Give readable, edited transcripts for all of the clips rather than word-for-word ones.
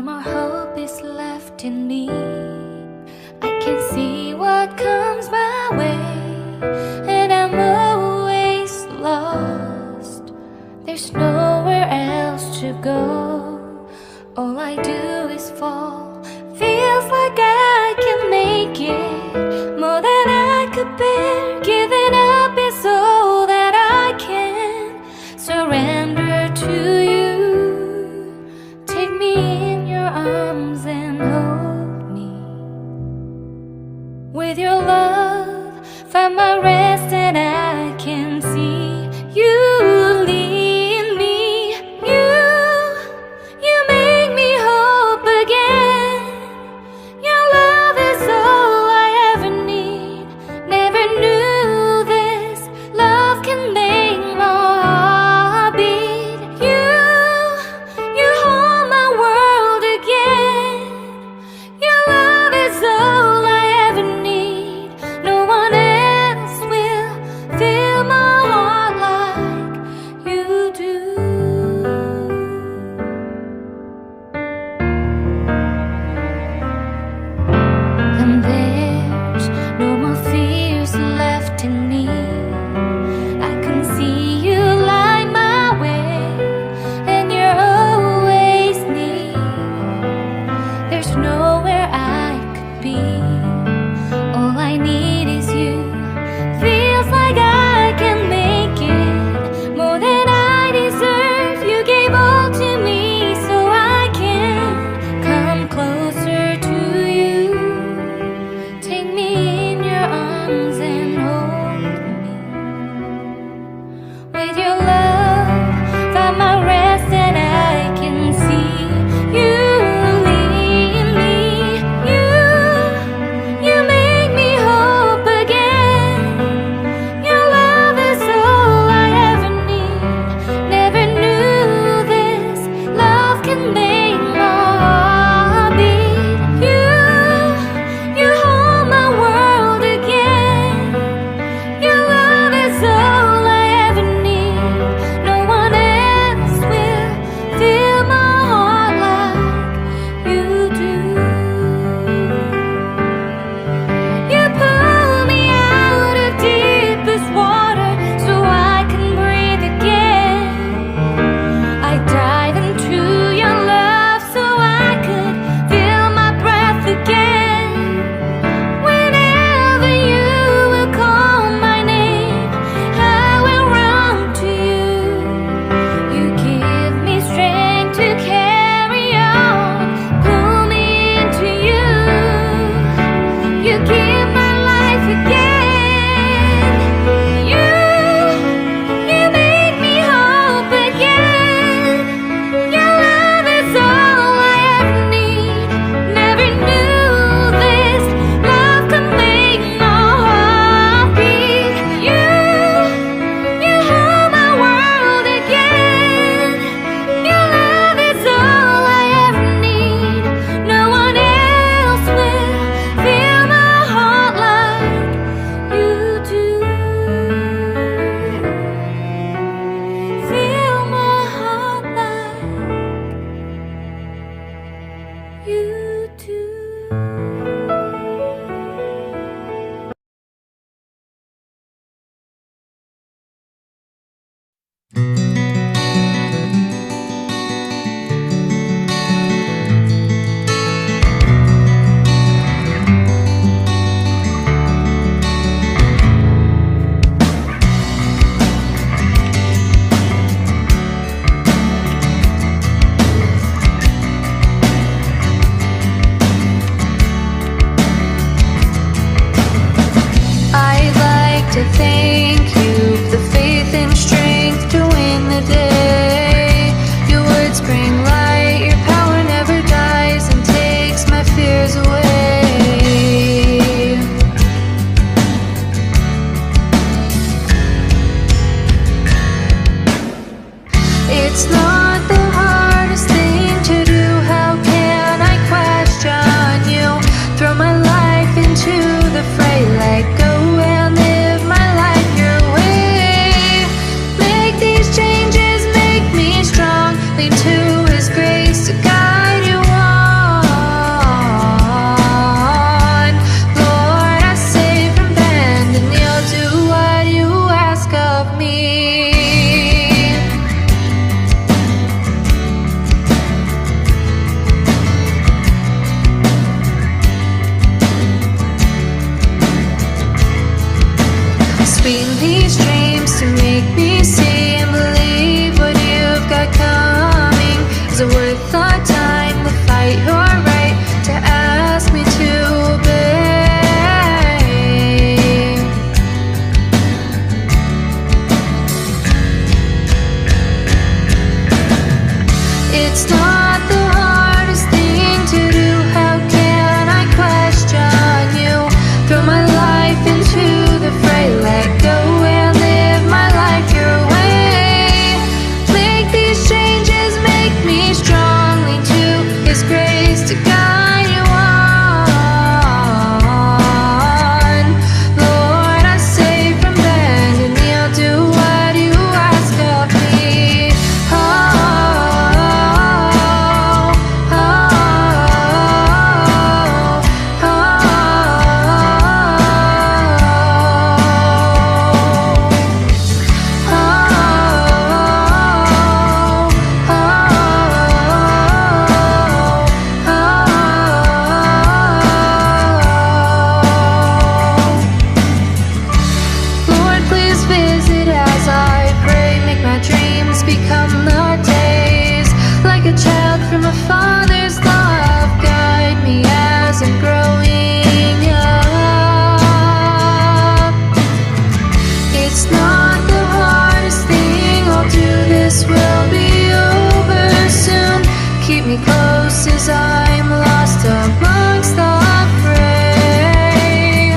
more hope is left in me. I can see what comes my way, and I'm always lost. There's nowhere else to go. All I do is fall. Feels like I can make it more than I could bear. Giving up is all that I can surrender to you. Take me in your arms and hold me. With your love, find my rest, and I can see you lead me. You make me hope again. Your love is all I ever need. Never knew this love can make my heart beat. You hold my world again. Your love is all I ever need. No one else will fill my heart like you do. And there's no more fears left in me. I can see you light my way, and you're always near. There's nowhere I could be. All I need is you. Feels like I can make it more than I deserve. You gave all to me so I can come closer to you. Take me in your arms and hold me. With your love, find my rest, and I can see you lead me. You make me hope again. Your love is all I ever need. Never knew this love can make my heart beat. You hold my world again. Your love is all I ever need. No one else will fill my heart like you do. You pull me out of deepest water so I can breathe again. I dive into your love so I could feel my breath again. Whenever you will call my name, I will run to you. You give me strength to carry on. Pull me into you. You give my life again. You make me hope again. Your love is all I ever need. Never knew this love could make my heart beat. You hold my world again. Your love is all I ever need. No one else will fill my heart like you do. Fill my heart like you do. between these dreams to make me see and believe what you've got coming. Is it worth our time to fight your right to ask me to obey? It's not the hardest thing to do. How can I question you? Throw my life into the fray, let go and live my life your way. Make these changes, make me strong. Lean to His grace to guide you on. Lord, I say from bending knee, I'll do what you ask of me. Oh, oh, oh, Lord, please visit as I pray. Make my dreams become the days. Like a child from a father's love, guide me as I'm growing up. It's not the hardest thing, I'll do this, will be over soon. Keep me close as I'm lost amongst the fray.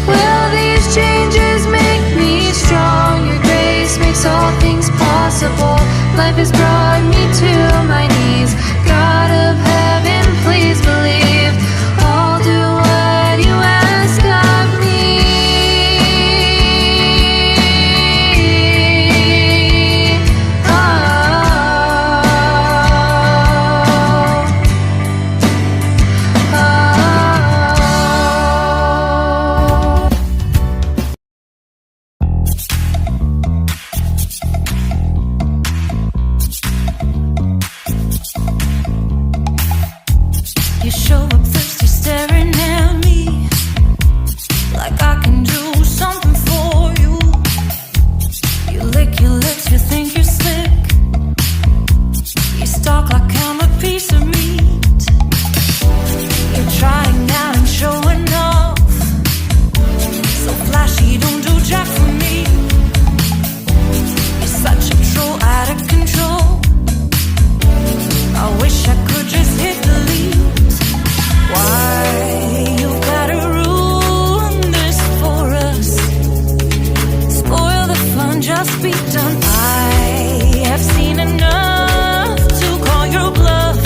Will these changes make me strong? Your grace makes all things possible. Life has brought me to my knees. God of heaven, please believe I'll do what you ask of me. Oh, You show up thirsty, staring at me like I can do something for you. You lick your lips, you think you're slick. You stalk like I'm a piece of meat. You're trying out and showing off. So flashy, don't do jack for me. You're such a troll, out of control. I wish I could just hit delete. Why you gotta ruin this for us? Spoil the fun, just be done. I have seen enough to call your bluff.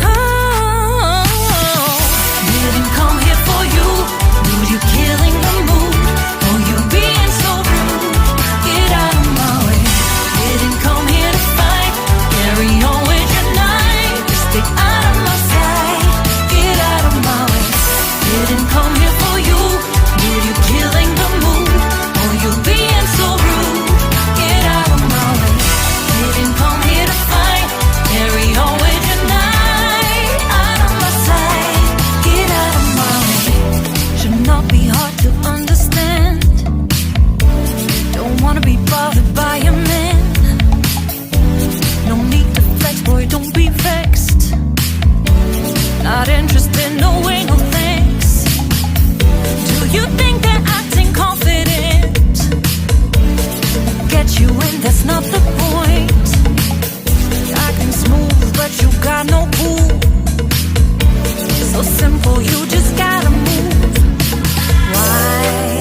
Oh, didn't come here for you. Dude, you're killing the mood. Oh, you being so rude. Get out of my way. Didn't come here to fight. Carry on with your night. Just stay out of my sight. Get out of my way. Didn't come here for you. Dude, you're killing the mood. Oh, you being so rude. Get out of my way. Didn't come here to fight. Carry on with your night. Out of my sight. Get out of my way. Should not be hard to understand. Don't wanna be bothered by a man. No need to flex, boy, don't be vexed. Not interested, no way, no thanks. Do you think that acting confident get you in? That's not the point. Acting smooth, but you got no cool. So simple, you just gotta move. Why